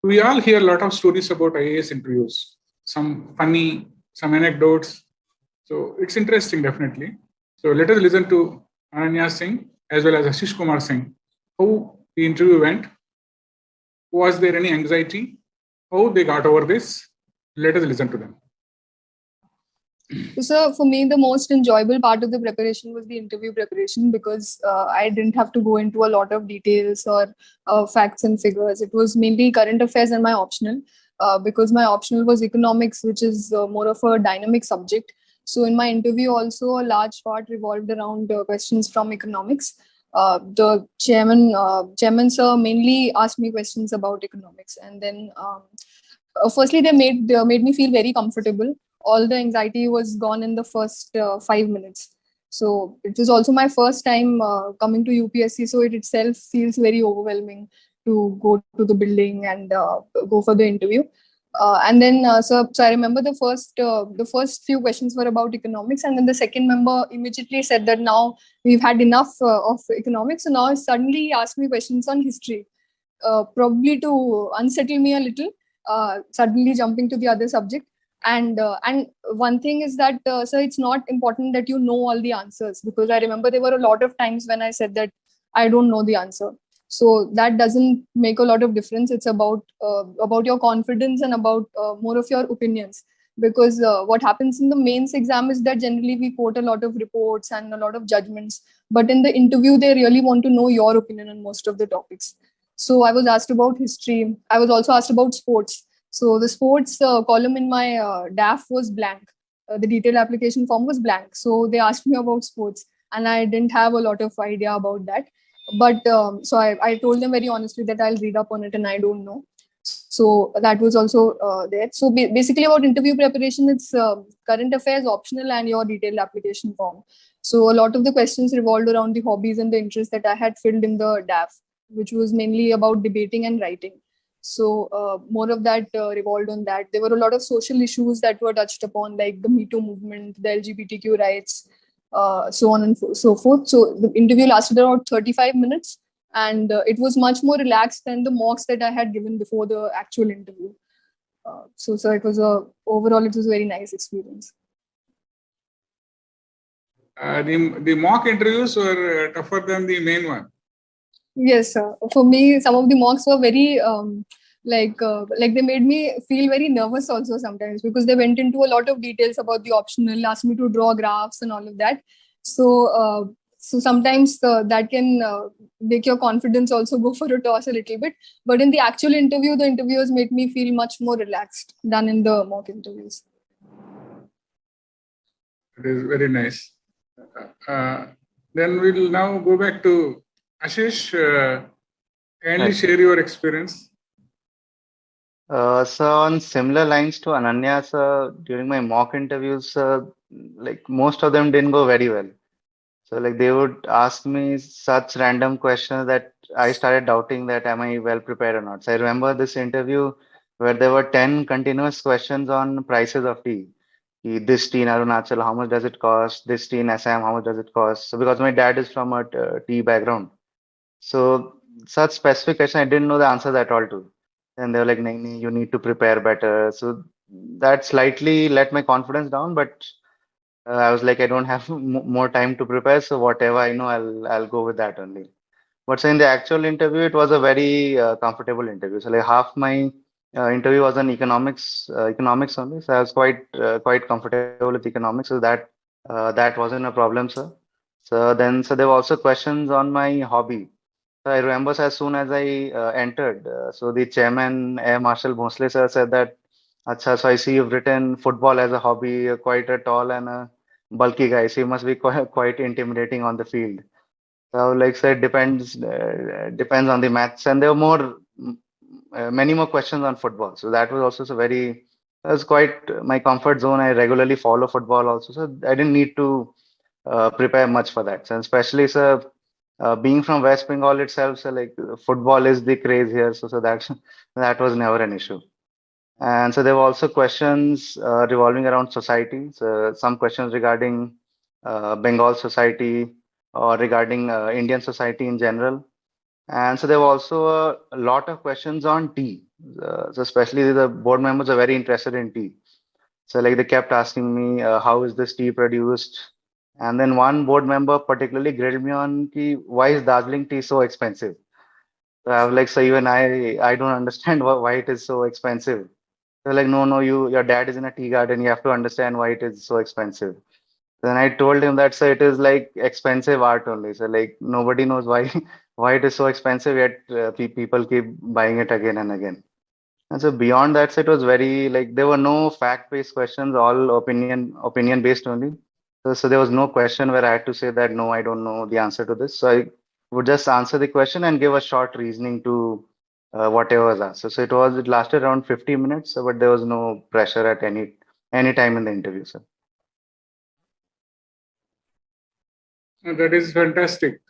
We all hear a lot of stories about IAS interviews, some funny, some anecdotes. So it's interesting, definitely. So let us listen to Ananya Singh as well as Ashish Kumar Singh. How the interview went? Was there any anxiety? How they got over this? Let us listen to them. So for me, the most enjoyable part of the preparation was the interview preparation because I didn't have to go into a lot of details or facts and figures. It was mainly current affairs and my optional because my optional was economics, which is more of a dynamic subject. So in my interview, also a large part revolved around questions from economics. The chairman sir mainly asked me questions about economics, and then firstly they made me feel very comfortable. All the anxiety was gone in the first 5 minutes. So it was also my first time coming to UPSC, so it itself feels very overwhelming to go to the building and go for the interview. So I remember the first few questions were about economics, and then the second member immediately said that now we've had enough of economics, so now suddenly he asked me questions on history, probably to unsettle me a little, suddenly jumping to the other subject. And one thing is that so it's not important that you know all the answers, because I remember there were a lot of times when I said that I don't know the answer. So that doesn't make a lot of difference. It's about your confidence and about more of your opinions. Because what happens in the mains exam is that generally we quote a lot of reports and a lot of judgments, but in the interview they really want to know your opinion on most of the topics. So I was asked about history. I was also asked about sports. So the sports column in my DAF was blank. The detailed application form was blank. So they asked me about sports, and I didn't have a lot of idea about that. But so I told them very honestly that I'll read up on it and I don't know. So that was also there. So basically, about interview preparation, it's current affairs optional and your detailed application form. So a lot of the questions revolved around the hobbies and the interests that I had filled in the DAF, which was mainly about debating and writing. So more of that revolved on that. There were a lot of social issues that were touched upon, like the Me Too movement, the LGBTQ rights, so on and so forth. So the interview lasted about 35 minutes, and it was much more relaxed than the mocks that I had given before the actual interview. So it was overall it was a very nice experience. The mock interviews were tougher than the main one. Yes, for me, some of the mocks were very like they made me feel very nervous also sometimes, because they went into a lot of details about the optional, asked me to draw graphs and all of that. So sometimes that can make your confidence also go for a toss a little bit. But in the actual interview, the interviewers made me feel much more relaxed than in the mock interviews. It is very nice. Then we'll now go back to Ashish. Kindly share your experience. So on similar lines to Ananya, sir, during my mock interviews, like most of them didn't go very well. So like they would ask me such random questions that I started doubting that am I well prepared or not. So I remember this interview where there were 10 continuous questions on prices of tea. This tea in Arunachal, how much does it cost? This tea in Assam, how much does it cost? So because my dad is from a tea background, so such specific question I didn't know the answers at all to. And they were like, "Nahin, nahin, you need to prepare better." So that slightly let my confidence down, but I was like, I don't have more time to prepare, so whatever I know, I'll go with that only. But so in the actual interview, it was a very comfortable interview. So like half my interview was on economics only. So I was quite comfortable with economics. So that wasn't a problem, sir. So there were also questions on my hobby. So I remember as soon as I entered, so the chairman, Air Marshal Bhonsle sir, said that, "Acha, so I see you've written football as a hobby. You're quite a tall and a bulky guy, so you must be quite intimidating on the field." So like said, depends on the match, and there were many more questions on football. So that was also that was quite my comfort zone. I regularly follow football also, so I didn't need to prepare much for that. And especially, sir, being from West Bengal itself, so like football is the craze here, so that that was never an issue. And so there were also questions revolving around society. So some questions regarding Bengal society or regarding Indian society in general. And so there were also a lot of questions on tea. So especially the board members are very interested in tea. So like they kept asking me, how is this tea produced? And then one board member particularly grilled me on why is Darjeeling tea so expensive? So I was like, so even I don't understand why it is so expensive. They're like, no, no, your dad is in a tea garden. You have to understand why it is so expensive. Then I told him that, so it is like expensive art only. So like nobody knows why why it is so expensive, yet people keep buying it again and again. And so beyond that, so it was very like there were no fact-based questions, all opinion based only. So there was no question where I had to say that no, I don't know the answer to this. So I would just answer the question and give a short reasoning to whatever was asked. So it lasted around 50 minutes, but there was no pressure at any time in the interview. So That is fantastic.